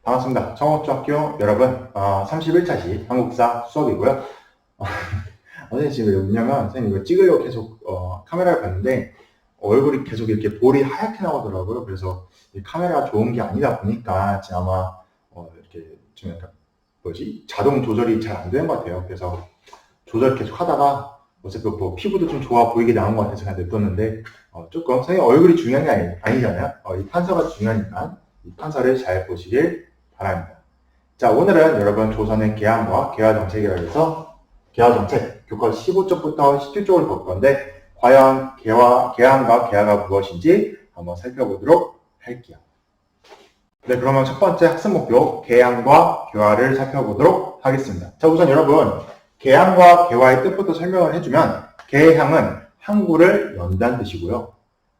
반갑습니다. 청호초학교 여러분, 31차시 한국사 수업이고요. 선생님 지금 왜 웃냐면, 선생님 이거 찍으려고 계속 카메라를 봤는데, 얼굴이 계속 이렇게 볼이 하얗게 나오더라고요. 그래서 이 카메라가 좋은 게 아니다 보니까, 지금 아마, 이렇게 좀 약간, 자동 조절이 잘 안 되는 것 같아요. 그래서 조절 계속 하다가, 어차피 뭐 피부도 좀 좋아 보이게 나온 것 같아서 그냥 냅뒀는데, 조금, 선생님 얼굴이 중요한 게 아니잖아요. 이 판서가 중요하니까, 이 판서를 잘 보시길 바랍니다. 자, 오늘은 여러분 조선의 개항과 개화정책이라고 해서 개화정책 교과 15쪽부터 17쪽을 볼 건데 과연 개항과 개화가 무엇인지 한번 살펴보도록 할게요. 네, 그러면 첫 번째 학습 목표 개항과 개화를 살펴보도록 하겠습니다. 자, 우선 여러분 개항과 개화의 뜻부터 설명을 해주면 개항은 항구를 연다는 뜻이고요.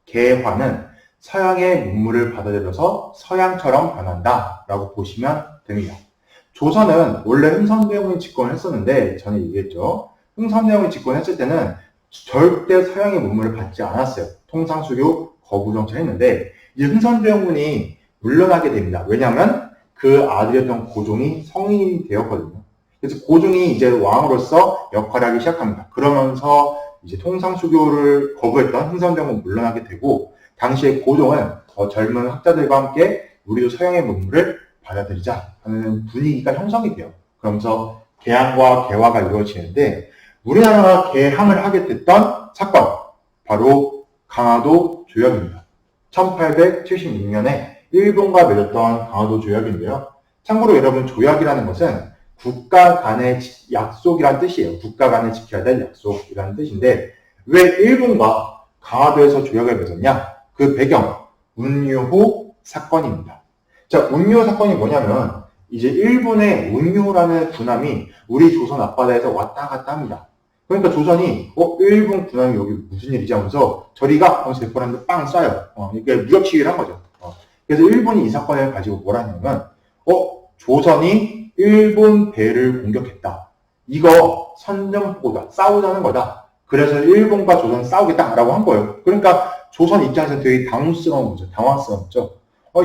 개화는 서양의 문물을 받아들여서 서양처럼 변한다 라고 보시면 됩니다. 조선은 원래 흥선대원이 집권을 했었는데 전에 얘기했죠. 흥선대원이 집권했을 때는 절대 서양의 문물을 받지 않았어요. 통상수교 거부 정책을 했는데 이제 흥선대원군이 물러나게 됩니다. 왜냐하면 그 아들이었던 고종이 성인이 되었거든요. 그래서 고종이 이제 왕으로서 역할을 하기 시작합니다. 그러면서 이제 통상수교를 거부했던 흥선대원군 물러나게 되고 당시에 고종은 젊은 학자들과 함께 우리도 서양의 문물을 받아들이자 하는 분위기가 형성이 돼요. 그러면서 개항과 개화가 이루어지는데 우리나라가 개항을 하게 됐던 사건 바로 강화도 조약입니다. 1876년에 일본과 맺었던 강화도 조약인데요. 참고로 여러분 조약이라는 것은 국가 간의 약속이란 뜻이에요. 국가 간에 지켜야 될 약속이라는 뜻인데 왜 일본과 강화도에서 조약을 맺었냐? 그 배경, 운유호 사건입니다. 자, 운유호 사건이 뭐냐면 이제 일본의 운유호라는 군함이 우리 조선 앞바다에서 왔다 갔다 합니다. 그러니까 조선이 일본 군함이 여기 무슨 일이지 하면서 저리가 하면서 대포라는데 빵 쏴요. 이게 무력 시위를 한 거죠. 그래서 일본이 이 사건을 가지고 뭐라 하냐면 조선이 일본 배를 공격했다. 이거 선전포고다. 싸우자는 거다. 그래서 일본과 조선 싸우겠다라고 한 거예요. 그러니까 조선 입장에서는 되게 당황스러운 거죠. 당황스럽죠.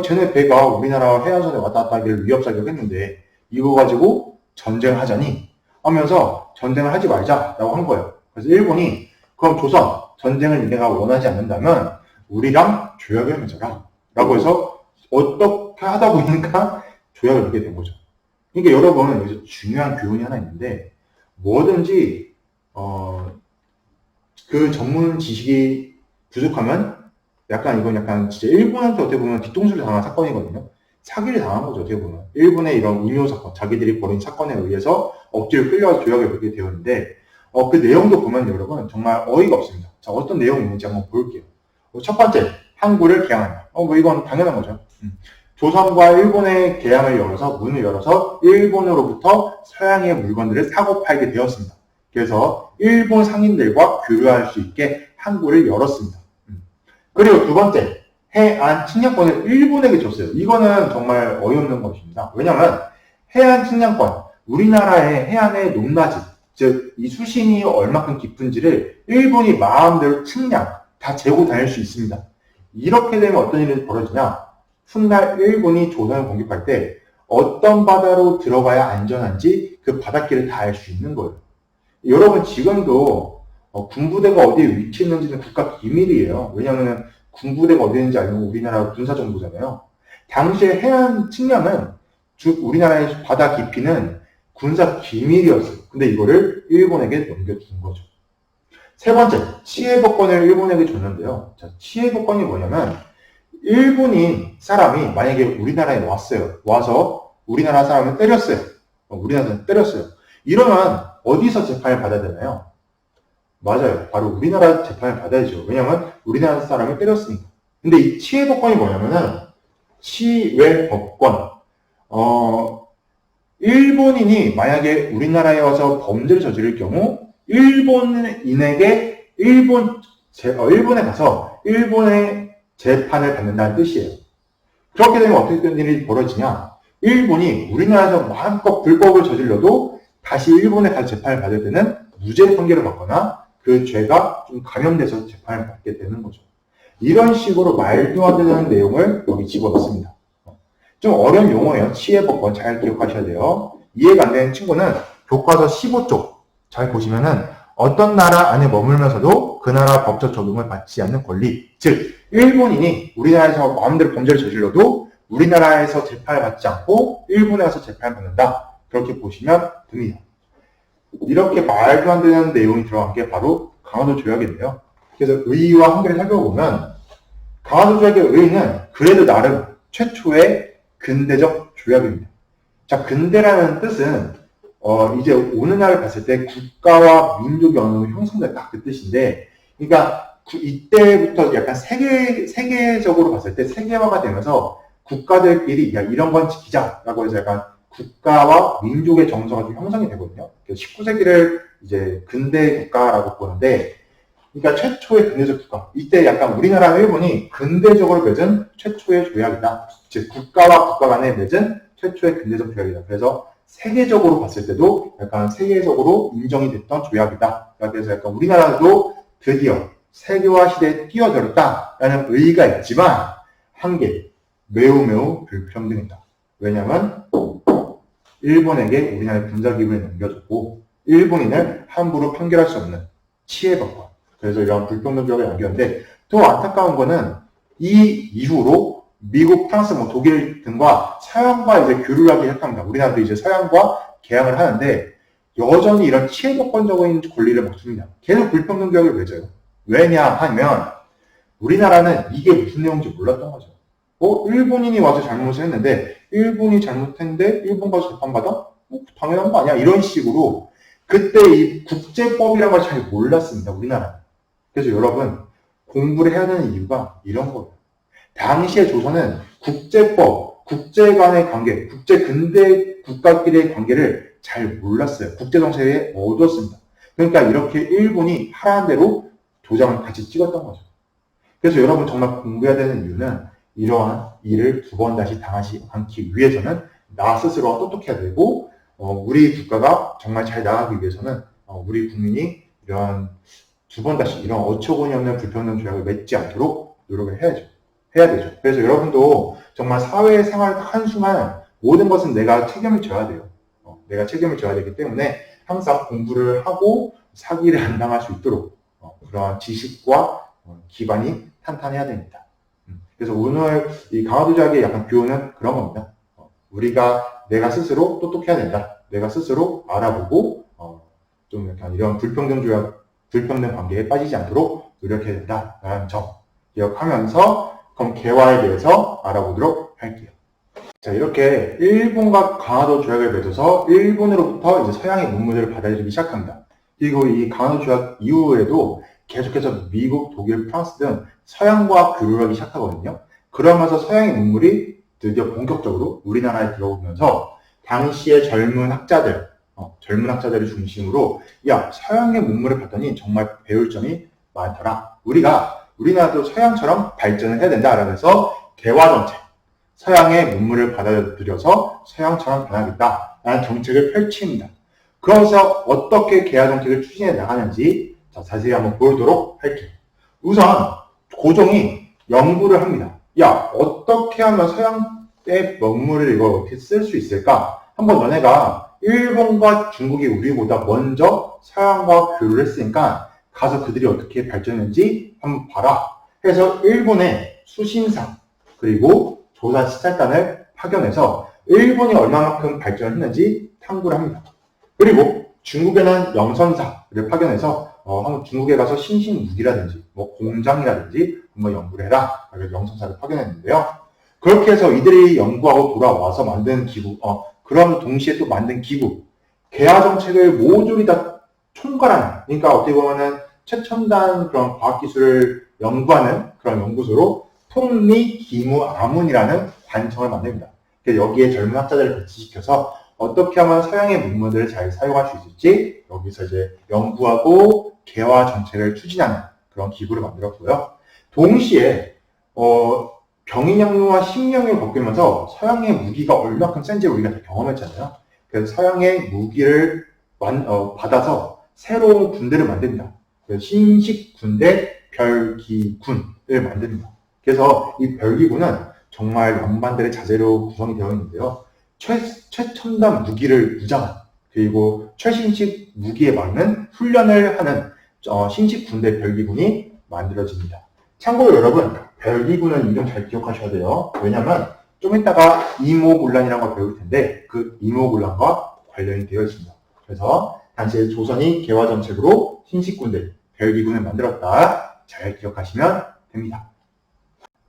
쟤네 배가 우리나라 해안선에 왔다 갔다 하기를 위협사격했는데 이거 가지고 전쟁을 하자니 하면서 전쟁을 하지 말자라고 한 거예요. 그래서 일본이 그럼 조선 전쟁을 니네가 원하지 않는다면 우리랑 조약을 맺어라 라고 해서 어떻게 하다 보니까 조약을 맺게 된 거죠. 그러니까 여러분 여기서 중요한 교훈이 하나 있는데 뭐든지 그 전문 지식이 부족하면 이건 약간 진짜 일본한테 어떻게 보면 뒤통수를 당한 사건이거든요. 사기를 당한 거죠, 어떻게 보면. 일본의 이런 운요 사건, 자기들이 벌인 사건에 의해서 억지로 끌려와서 조약을 맺게 되었는데, 그 내용도 보면 여러분 정말 어이가 없습니다. 자, 어떤 내용이 있는지 한번 볼게요. 첫 번째, 항구를 개항한다. 이건 당연한 거죠. 조선과 일본의 개항을 열어서, 문을 열어서 일본으로부터 서양의 물건들을 사고 팔게 되었습니다. 그래서 일본 상인들과 교류할 수 있게 항구를 열었습니다. 그리고 두 번째, 해안 측량권을 일본에게 줬어요. 이거는 정말 어이없는 것입니다. 왜냐하면 해안 측량권, 우리나라의 해안의 높낮이, 즉 이 수심이 얼마큼 깊은지를 일본이 마음대로 측량, 다 재고 다닐 수 있습니다. 이렇게 되면 어떤 일이 벌어지냐? 훗날 일본이 조선을 공격할 때 어떤 바다로 들어가야 안전한지 그 바닷길을 다 알 수 있는 거예요. 여러분 지금도 군부대가 어디에 위치했는지는 국가 비밀이에요. 왜냐하면 군부대가 어디 있는지 알면 우리나라 군사정보잖아요. 당시에 해안 측량은 즉 우리나라의 바다 깊이는 군사 기밀이었어요. 근데 이거를 일본에게 넘겨준 거죠. 세 번째, 치해복권을 일본에게 줬는데요. 자, 치해복권이 뭐냐면 일본인 사람이 만약에 우리나라에 왔어요. 와서 우리나라 사람을 때렸어요. 우리나라 사람을 때렸어요. 이러면 어디서 재판을 받아야 되나요? 맞아요. 바로 우리나라 재판을 받아야죠. 왜냐하면 우리나라 사람을 때렸으니까. 근데 이 치해법권이 뭐냐면은 치외법권. 일본인이 만약에 우리나라에 와서 범죄를 저지를 경우 일본인에게 일본에 가서 일본의 재판을 받는다는 뜻이에요. 그렇게 되면 어떻게 된 일이 벌어지냐? 일본이 우리나라에서 마음껏 불법을 저질러도 다시 일본에 가서 재판을 받을 때는 무죄 판결을 받거나 그 죄가 좀 감염돼서 재판을 받게 되는 거죠. 이런 식으로 말도 안 되는 내용을 여기 집어넣습니다. 좀 어려운 용어예요. 치해법권 잘 기억하셔야 돼요. 이해가 안 되는 친구는 교과서 15쪽 잘 보시면은 어떤 나라 안에 머물면서도 그 나라 법적 적용을 받지 않는 권리, 즉 일본인이 우리나라에서 마음대로 범죄를 저질러도 우리나라에서 재판을 받지 않고 일본에 가서 재판을 받는다. 그렇게 보시면 됩니다. 이렇게 말도 안 되는 내용이 들어간 게 바로 강화도 조약인데요. 그래서 의의와 한계를 살펴보면 강화도 조약의 의의는 그래도 나름 최초의 근대적 조약입니다. 자, 근대라는 뜻은 이제 오늘날 봤을 때 국가와 민족이 어느 정도 형성됐다 그 뜻인데, 그러니까 이때부터 약간 세계적으로 봤을 때 세계화가 되면서 국가들끼리 야 이런 건 지키자라고 해서 약간 국가와 민족의 정서가 좀 형성이 되거든요. 19세기를 이제 근대 국가라고 보는데, 그러니까 최초의 근대적 국가. 이때 약간 우리나라와 일본이 근대적으로 맺은 최초의 조약이다. 즉 국가와 국가 간에 맺은 최초의 근대적 조약이다. 그래서 세계적으로 봤을 때도 약간 세계적으로 인정이 됐던 조약이다. 그래서 약간 우리나라도 드디어 세계화 시대에 뛰어들었다라는 의의가 있지만 한계, 매우 불평등이다. 왜냐하면 일본에게 우리나라의 군사기밀을 넘겨줬고 일본인을 함부로 판결할 수 없는 치해법권. 그래서 이런 불평등 조약을 남겼는데, 또 안타까운 거는 이 이후로 미국, 프랑스, 독일 등과 서양과 이제 교류를 하기 시작합니다. 우리나라도 이제 서양과 계약을 하는데 여전히 이런 치해법권적인 권리를 먹습니다. 계속 불평등 조약을 맺어요. 왜냐하면 우리나라는 이게 무슨 내용인지 몰랐던 거죠. 일본인이 와서 잘못을 했는데 일본이 잘못했는데 일본 가서 재판받아? 당연한 거 아니야? 이런 식으로 그때 이 국제법이라는 걸 잘 몰랐습니다. 우리나라는. 그래서 여러분 공부를 해야 되는 이유가 이런 거예요. 당시의 조선은 국제법, 국제 간의 관계, 국제 근대 국가끼리의 관계를 잘 몰랐어요. 국제정세에 어두웠습니다. 그러니까 이렇게 일본이 하라는 대로 도장을 같이 찍었던 거죠. 그래서 여러분 정말 공부해야 되는 이유는 이러한 일을 두 번 다시 당하지 않기 위해서는 나 스스로가 똑똑해야 되고, 우리 국가가 정말 잘 나가기 위해서는 우리 국민이 이러한 두 번 다시 이런 어처구니 없는 불평등 조약을 맺지 않도록 노력을 해야 되죠. 그래서 여러분도 정말 사회생활 한순간 모든 것은 내가 책임을 져야 돼요. 내가 책임을 져야 되기 때문에 항상 공부를 하고 사기를 안 당할 수 있도록 그러한 지식과 기반이 탄탄해야 됩니다. 그래서 오늘 이 강화도 조약의 약간 교훈은 그런 겁니다. 내가 스스로 똑똑해야 된다. 내가 스스로 알아보고 좀 약간 이런 불평등 조약, 불평등 관계에 빠지지 않도록 노력해야 된다라는 점 기억하면서 그럼 개화에 대해서 알아보도록 할게요. 자, 이렇게 일본과 강화도 조약을 맺어서 일본으로부터 이제 서양의 문물들을 받아들이기 시작합니다. 그리고 이 강화도 조약 이후에도 계속해서 미국, 독일, 프랑스 등 서양과 교류를 하기 시작하거든요. 그러면서 서양의 문물이 드디어 본격적으로 우리나라에 들어오면서 당시의 젊은 학자들을 중심으로 서양의 문물을 봤더니 정말 배울 점이 많더라. 우리나라도 서양처럼 발전을 해야 된다라고 해서 개화 정책, 서양의 문물을 받아들여서 서양처럼 변하겠다라는 정책을 펼칩니다. 그래서 어떻게 개화 정책을 추진해 나가는지 자세히 한번 보도록 할게요. 우선 고종이 연구를 합니다. 어떻게 하면 서양의 문물을 이걸 어떻게 쓸 수 있을까? 한번 너네가 일본과 중국이 우리보다 먼저 서양과 교류를 했으니까 가서 그들이 어떻게 발전했는지 한번 봐라. 해서 일본의 수신사 그리고 조사 시찰단을 파견해서 일본이 얼마만큼 발전을 했는지 탐구를 합니다. 그리고 중국에는 영선사를 파견해서 한번 중국에 가서 신신무기라든지 공장이라든지 한번 연구를 해라. 그래서 영선사를 파견했는데요. 그렇게 해서 이들이 연구하고 돌아와서 만든 기구, 그런 동시에 또 만든 기구, 개화 정책을 모조리 다 총괄하는, 그러니까 어떻게 보면은 최첨단 그런 과학기술을 연구하는 그런 연구소로 통리기무아문이라는 관청을 만듭니다. 여기에 젊은 학자들을 배치시켜서 어떻게 하면 서양의 문물들을 잘 사용할 수 있을지 여기서 이제 연구하고 개화 정책을 추진하는 그런 기구를 만들었고요. 동시에 병인양요와 식량을 겪으면서 서양의 무기가 얼마큼 센지 우리가 다 경험했잖아요. 그래서 서양의 무기를 받아서 새로운 군대를 만듭니다. 신식 군대 별기군을 만듭니다. 그래서 이 별기군은 정말 양반들의 자재로 구성이 되어 있는데요. 최첨단 무기를 무장한, 그리고 최신식 무기에 맞는 훈련을 하는 신식 군대 별기군이 만들어집니다. 참고로 여러분, 별기군은 이름 잘 기억하셔야 돼요. 왜냐면 좀 이따가 이모군란이라는 걸 배울 텐데 그 이모군란과 관련이 되어 있습니다. 그래서 당시에 조선이 개화 정책으로 신식 군대 별기군을 만들었다. 잘 기억하시면 됩니다.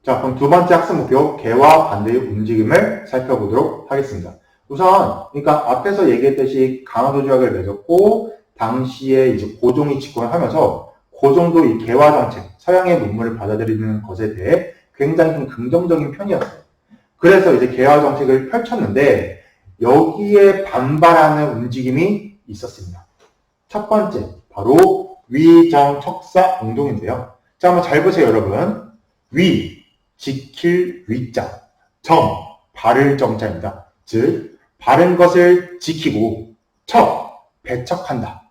자, 그럼 두 번째 학습 목표, 개화 반대의 움직임을 살펴보도록 하겠습니다. 우선, 그러니까 앞에서 얘기했듯이 강화도 조약을 맺었고, 당시에 이제 고종이 집권을 하면서, 고종도 이 개화 정책, 서양의 문물을 받아들이는 것에 대해 굉장히 좀 긍정적인 편이었어요. 그래서 이제 개화 정책을 펼쳤는데, 여기에 반발하는 움직임이 있었습니다. 첫 번째, 바로 위정척사 운동인데요. 자, 한번 잘 보세요, 여러분. 위, 지킬 위자, 정, 바를 정자입니다. 즉, 바른 것을 지키고, 척, 배척한다.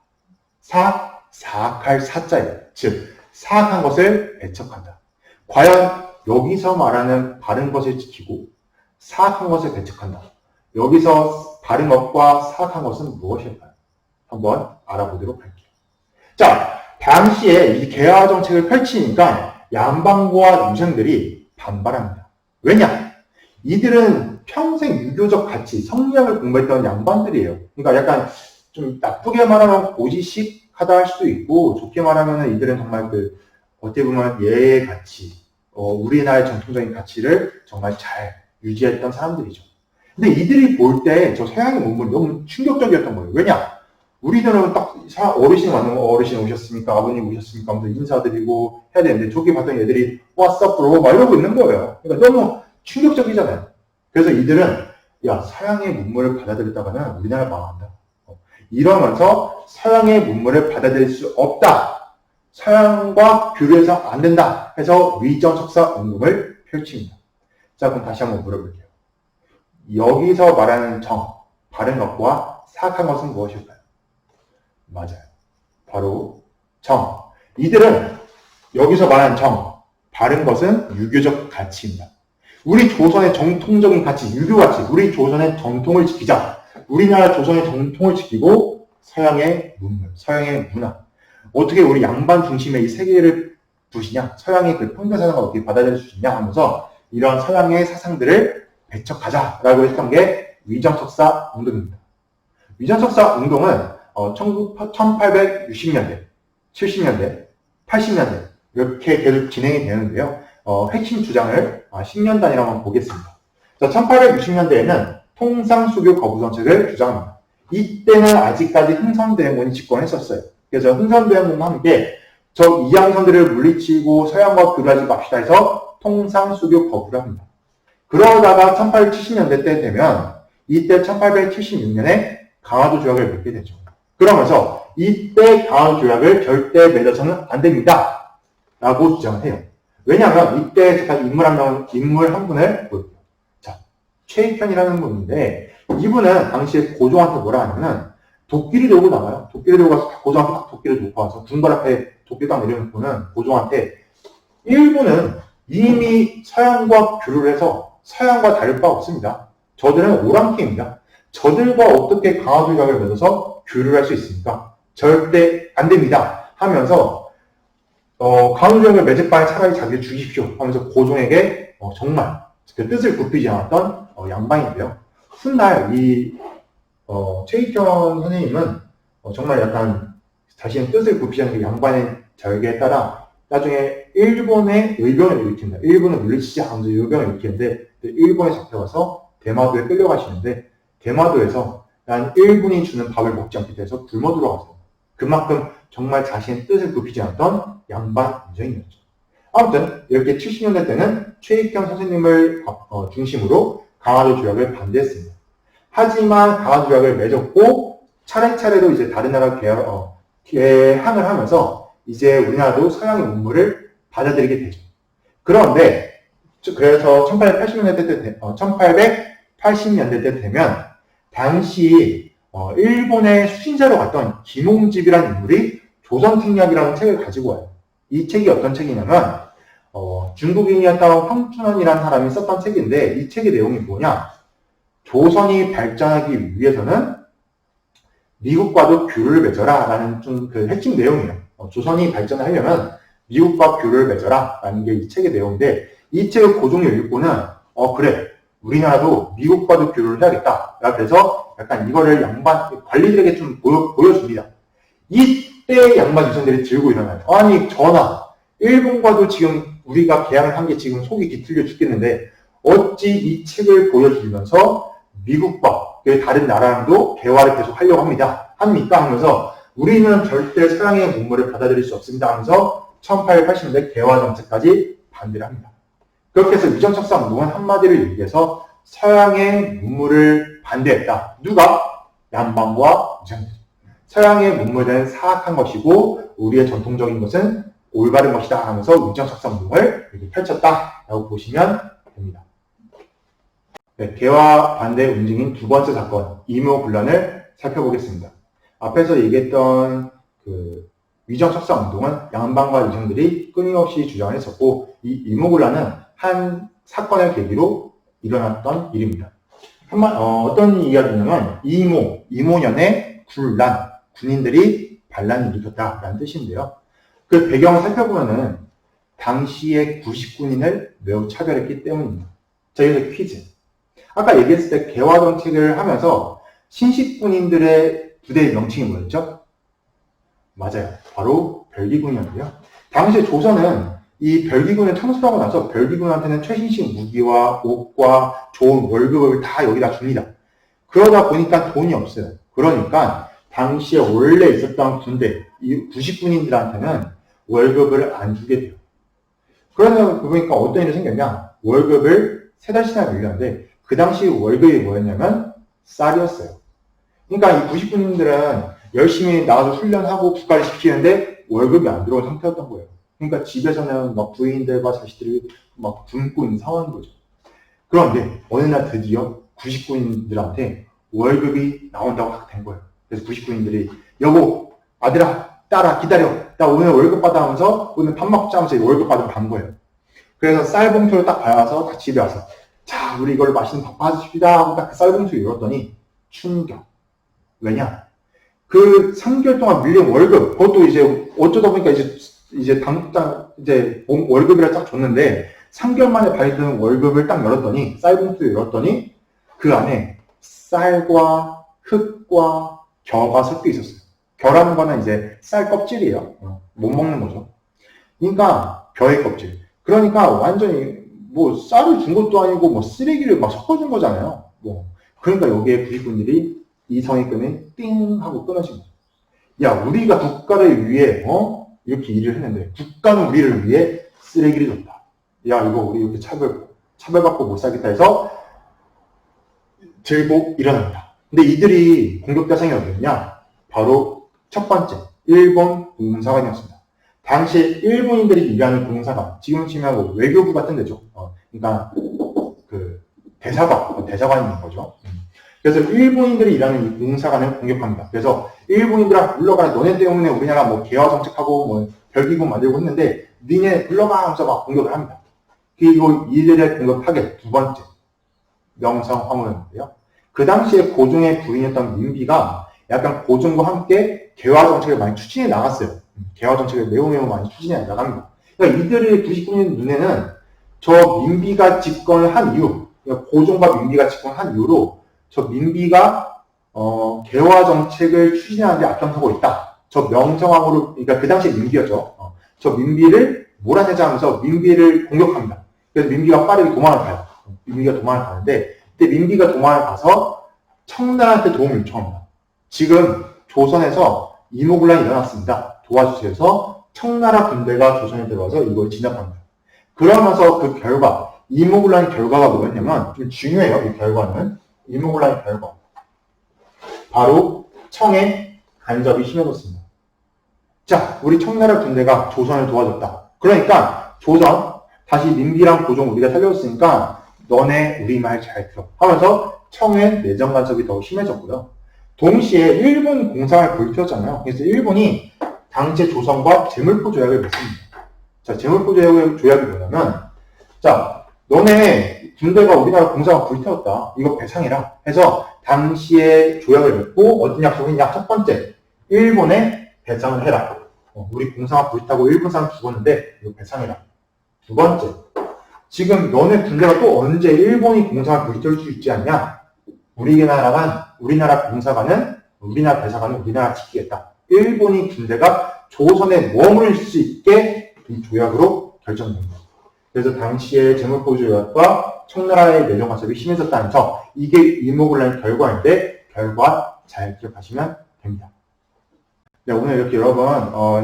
사악할 사자예요. 즉, 사악한 것을 배척한다. 과연 여기서 말하는 바른 것을 지키고, 사악한 것을 배척한다. 여기서 바른 것과 사악한 것은 무엇일까요? 한번 알아보도록 할게요. 자, 당시에 이 개화 정책을 펼치니까 양반과 유생들이 반발합니다. 왜냐? 이들은 평생 유교적 가치, 성리학을 공부했던 양반들이에요. 그러니까 약간 좀 나쁘게 말하면 고지식하다 할 수도 있고, 좋게 말하면 이들은 정말 어떻게 보면 예의 가치, 우리나라의 전통적인 가치를 정말 잘 유지했던 사람들이죠. 근데 이들이 볼 때 저 서양의 문물이 너무 충격적이었던 거예요. 왜냐? 우리들은 딱 어르신 만나면 어르신 오셨습니까? 아버님 오셨습니까? 하면서 인사드리고 해야 되는데 저기 봤더니 애들이 What's up bro? 막 이러고 있는 거예요. 그러니까 너무 충격적이잖아요. 그래서 이들은 야 서양의 문물을 받아들였다가는 우리나라 망한다. 이러면서 서양의 문물을 받아들일 수 없다. 서양과 교류해서 안 된다. 해서 위정척사 운동을 펼칩니다. 자, 그럼 다시 한번 물어볼게요. 여기서 말하는 정, 바른 것과 사악한 것은 무엇일까요? 맞아요. 바로 정. 이들은 여기서 말하는 정, 바른 것은 유교적 가치입니다. 우리 조선의 정통적인 가치, 유교 가치, 우리 조선의 전통을 지키자. 우리나라 조선의 전통을 지키고 서양의 문물, 서양의 문화. 어떻게 우리 양반 중심의 이 세계를 두시냐? 서양의 그 평등사상을 어떻게 받아들일 수 있냐? 하면서 이런 서양의 사상들을 배척하자라고 했던 게 위정척사 운동입니다. 위정척사 운동은 1860년대, 70년대, 80년대 이렇게 계속 진행이 되는데요. 핵심 주장을 10년 단위로 한번 보겠습니다. 자, 1860년대에는 통상수교 거부 정책을 주장합니다. 이때는 아직까지 흥선대원군이 집권했었어요. 그래서 흥선대원군과 함께 저 이양선들을 물리치고 서양과 교류하지 맙시다 해서 통상수교 거부를 합니다. 그러다가 1870년대 때 되면 이때 1876년에 강화도 조약을 맺게 되죠. 그러면서 이때 강화도 조약을 절대 맺어서는 안 됩니다. 라고 주장을 해요. 왜냐하면 이때 제가 인물 한 분을 볼게요. 자, 최익현이라는 분인데 이분은 당시에 고종한테 뭐라 하냐면 도끼를 들고 나가요. 도끼를 들고 가서 고종한테 딱 도끼를 놓고 와서 군발 앞에 도끼 딱 내려놓고는 고종한테 일본은 이미 서양과 교류를 해서 서양과 다를 바 없습니다. 저들은 오랑캐입니다. 저들과 어떻게 강화도 조약을 맺어서 교류를 할 수 있습니까? 절대 안 됩니다. 하면서 강화도 조약을 맺을 바에 차라리 자기를 죽이십시오. 하면서 고종에게 정말 그 뜻을 굽히지 않았던 양반인데요. 훗날 이 최익현 선생님은 정말 약간 자신의 뜻을 굽히지 않은 그 양반의 절개에 따라 나중에 일본의 의병을 일으킵니다. 일본을 물리치지 하면서 의병을 일으키는데 일본에 잡혀가서 대마도에 끌려가시는데 대마도에서 난 일본이 주는 밥을 먹지 않게 돼서 굶어 들어가세요. 그만큼 정말 자신의 뜻을 굽히지 않았던 양반 인정이었죠. 아무튼 이렇게 70년대 때는 최익현 선생님을 중심으로 강화도 조약을 반대했습니다. 하지만 강화도 조약을 맺었고 차례차례로 이제 다른 나라 개항을 하면서 이제 우리나라도 서양의 문물을 받아들이게 되죠. 그런데 그래서 1880년대 때 되면 당시 일본의 수신자로 갔던 김홍집이라는 인물이 조선택략이라는 책을 가지고 와요. 이 책이 어떤 책이냐면 중국인이었던 황춘원이라는 사람이 썼던 책인데 이 책의 내용이 뭐냐? 조선이 발전하기 위해서는 미국과도 교류를 맺어라 라는 좀 그 핵심 내용이에요. 조선이 발전을 하려면 미국과 교류를 맺어라 라는 게 이 책의 내용인데 이 책을 고종이 읽고는 그래 우리나라도 미국과도 교류를 해야겠다. 그래서 약간 이거를 양반 관리들에게 좀 보여줍니다. 이때 양반 유선들이 들고 일어나요. 아니 전하 일본과도 지금 우리가 계약을 한 게 지금 속이 뒤틀려 죽겠는데 어찌 이 책을 보여주면서 미국과 다른 나라랑도 대화를 계속 하려고 합니까? 하면서 우리는 절대 서양의 문물을 받아들일 수 없습니다 하면서 1880년대 개화 정책까지 반대를 합니다. 그렇게 해서 위정척사 운동은 한마디로 얘기해서 서양의 문물을 반대했다. 누가? 남방과 유생들. 서양의 문물은 사악한 것이고 우리의 전통적인 것은 올바른 것이다 하면서 위정척사 운동을 이렇게 펼쳤다라고 보시면 됩니다. 네, 개화 반대 움직인 두 번째 사건, 이모군란을 살펴보겠습니다. 앞에서 얘기했던 그 위정척사 운동은 양반과 유생들이 끊임없이 주장을 했었고 이 이모군란은 한 사건을 계기로 일어났던 일입니다. 어떤 얘기가 되냐면 이모년의 군란, 군인들이 반란을 일으켰다라는 뜻인데요. 그 배경을 살펴보면은 당시의 구식군인을 매우 차별했기 때문입니다. 자, 여기서 퀴즈. 아까 얘기했을 때 개화 정책을 하면서 신식군인들의 부대의 명칭이 뭐였죠? 맞아요. 바로 별기군이었는데요. 당시 조선은 이 별기군을 창설하고 나서 별기군한테는 최신식 무기와 옷과 좋은 월급을 다 여기다 줍니다. 그러다 보니까 돈이 없어요. 그러니까 당시에 원래 있었던 군대, 이 구식군인들한테는 월급을 안 주게 돼요. 그러다 보니까 어떤 일이 생겼냐? 월급을 3달씩이나 밀렸는데 그 당시 월급이 뭐였냐면 쌀이었어요. 그러니까 이 구식군인들은 열심히 나가서 훈련하고 국가를 지키는데 월급이 안 들어온 상태였던 거예요. 그러니까 집에서는 막 부인들과 자식들이 막 굶고 있는 상황인 거죠. 그런데 어느 날 드디어 구식군인들한테 월급이 나온다고 된 거예요. 그래서 구식군인들이 여보, 아들아, 딸아 기다려. 나 오늘 월급 받아 하면서 오늘 밥 먹자 하면서 월급 받으러 간 거예요. 그래서 쌀봉투를 딱 받아서 딱 집에 와서 자, 우리 이걸 맛있는 밥 받으십시다 하고 딱 그 쌀봉투를 열었더니 충격. 왜냐? 그 3개월 동안 밀린 월급, 그것도 이제 어쩌다 보니까 이제 당장 이제 월급이라 딱 줬는데 3개월 만에 받은 월급을 딱 열었더니 쌀봉투를 열었더니 그 안에 쌀과 흙과 겨가 섞여 있었어요. 겨라는 거는 이제 쌀 껍질이에요. 못 먹는 거죠. 그러니까 벼의 껍질. 그러니까 완전히 뭐 쌀을 준 것도 아니고 뭐 쓰레기를 막 섞어준 거잖아요. 그러니까 여기에 부식군들이 이 성의끈이 띵 하고 끊어진 거죠. 야, 우리가 국가를 위해 이렇게 일을 했는데 국가는 우리를 위해 쓰레기를 줬다. 야, 이거 우리 이렇게 차별받고 못 살겠다 해서 들고 일어납니다. 근데 이들이 공격 대상이 어디였냐? 바로 첫 번째, 일본 공사관이었습니다. 당시 일본인들이 일하는 공사관, 지금 치면 뭐 외교부 같은 데죠. 그러니까 그 대사관이 있는 거죠. 그래서 일본인들이 일하는 이 공사관을 공격합니다. 그래서 일본인들아 물러가라. 너네 때문에 우리나라 뭐 개화 정책하고 뭐 별기구 만들고 했는데 니네 물러가 하면서 막 공격을 합니다. 그리고 이들의 공격 타겟 두 번째, 명성황후였는데요. 그 당시에 고종의 부인이었던 민비가 약간 고종과 함께 개화 정책을 많이 추진해 나갔어요. 개화 정책을 매우 많이 추진해 나갑니다. 그러니까 이들의 구식군인 눈에는 저 민비가 집권을 한 이유, 그러니까 고종과 민비가 집권한 이유로 저 민비가 개화 정책을 추진하는 데 앞장서고 있다. 저 명성황후를, 그러니까 그 당시에 민비였죠. 저 민비를 몰아내자 하면서 민비를 공격합니다. 그래서 민비가 빠르게 도망을 가요. 민비가 도망을 가는데 그때 민비가 도망을 가서 청나라한테 도움을 요청합니다. 지금 조선에서 이모군란이 일어났습니다. 도와주세요 해서 청나라 군대가 조선에 들어와서 이걸 진압합니다. 그러면서 그 결과, 이모군란 결과가 뭐였냐면 좀 중요해요. 이 결과는. 이모군란의 결과. 바로 청의 간섭이 심해졌습니다. 자, 우리 청나라 군대가 조선을 도와줬다. 그러니까 조선, 다시 민비랑 고종 우리가 살려줬으니까 너네 우리 말 잘 들어 하면서 청의 내정 간섭이 더 심해졌고요. 동시에 일본 공상을 불태웠잖아요. 그래서 일본이 당시 조선과 재물포 조약을 맺습니다. 자, 재물포 조약이 뭐냐면, 자, 너네 군대가 우리나라 공사가 불태웠다. 이거 배상해라. 해서 당시에 조약을 맺고 어떤 약속이냐? 첫 번째, 일본에 배상을 해라. 우리 공사가 불타고 일본 사람 죽었는데 이거 배상해라. 두 번째, 지금 너네 군대가 또 언제 일본이 공사가 불태울 수 있지 않냐? 우리나라 공사관은, 우리나라 대사관은 우리나라 지키겠다. 일본이 군대가 조선에 머물 수 있게 이 조약으로 결정됩니다. 그래서 당시에 재물포조약과 청나라의 내정 간섭이 심해졌다면서 이게 이모군란의 결과인데 결과 잘 기억하시면 됩니다. 네, 오늘 이렇게 여러분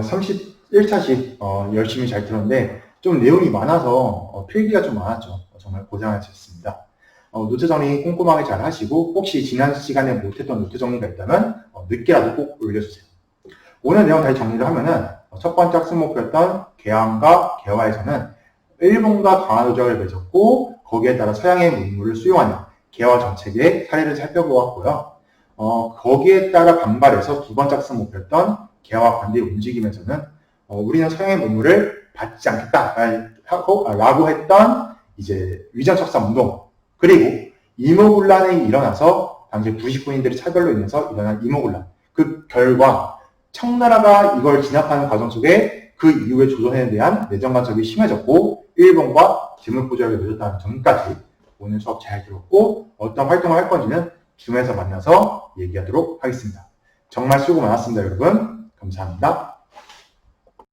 31차씩 열심히 잘 들었는데 좀 내용이 많아서 필기가 좀 많았죠. 정말 고생하셨습니다. 노트 정리 꼼꼼하게 잘 하시고 혹시 지난 시간에 못했던 노트 정리가 있다면 늦게라도 꼭 올려주세요. 오늘 내용 다시 정리를 하면은 첫 번째 학습 목표였던 개항과 개화에서는 일본과 강화 조약을 맺었고 거기에 따라 서양의 문물을 수용하는 개화 정책의 사례를 살펴보았고요. 거기에 따라 반발해서 두 번째 학습 목표였던 개화 반대 움직임에서는 우리는 서양의 문물을 받지 않겠다라고 했던 이제 위장 척사 운동 그리고 이모군란이 일어나서 당시 부식군인들의 차별로 인해서 일어난 이모군란 그 결과 청나라가 이걸 진압하는 과정 속에 그 이후에 조선에 대한 내정 간섭이 심해졌고 일본과 재물포조약을 맺었다는 점까지 오늘 수업 잘 들었고 어떤 활동을 할 건지는 줌에서 만나서 얘기하도록 하겠습니다. 정말 수고 많았습니다, 여러분. 감사합니다.